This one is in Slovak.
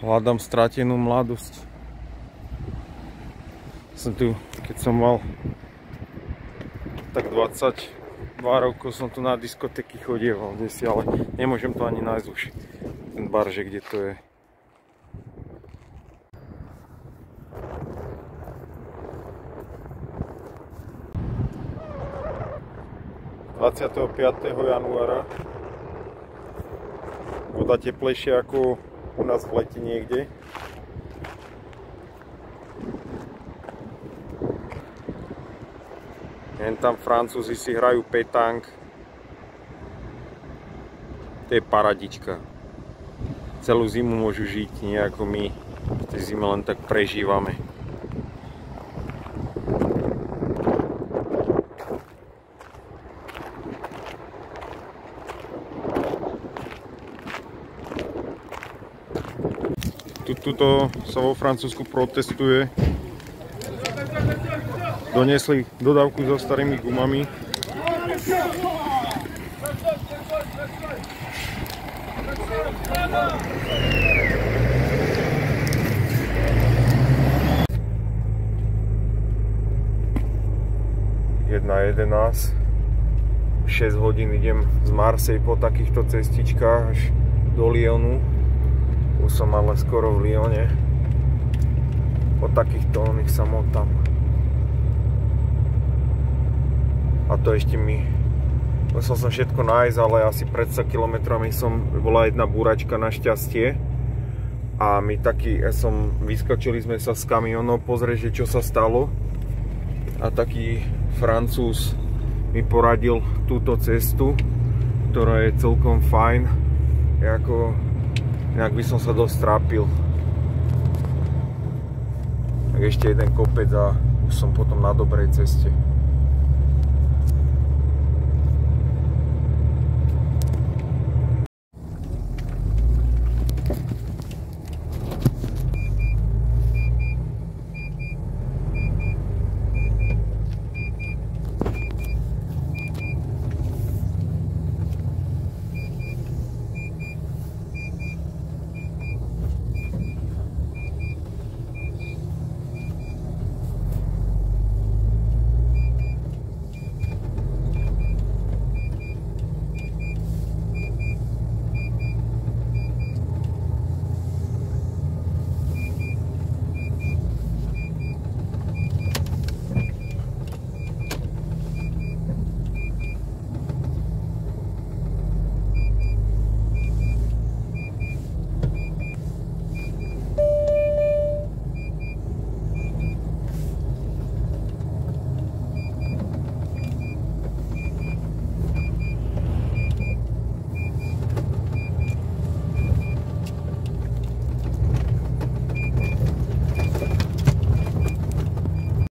Hľadám stratenú mladosť. Som tu, keď som mal tak 22 rokov, som tu na diskotéky chodieval, ale nemôžem to ani nájsť už. Ten bar, že kde to je. ...25. januára. Voda teplejšia ako u nás v lete niekde. Jen tam Francúzi si hrajú pétanque. To je paradička. Celú zimu môžu žiť, nie ako my. V tej zime len tak prežívame. Tuto sa vo Francúzsku protestuje. Doniesli dodávku so starými gumami. Jedna 11. 6 hodín idem z Marseille po takýchto cestičkách až do Lyonu. Už som ale skoro v Lyone. Po takýchto oných sa motám. A to ešte musel som všetko nájsť, ale asi pred 100 kilometrami bola jedna búračka našťastie. A vyskočili sme sa z kamionov pozrieť, čo sa stalo. A taký Francúz mi poradil túto cestu, ktorá je celkom fajn. Inak by som sa dosť trápil. Tak ešte jeden kopec a už som potom na dobrej ceste.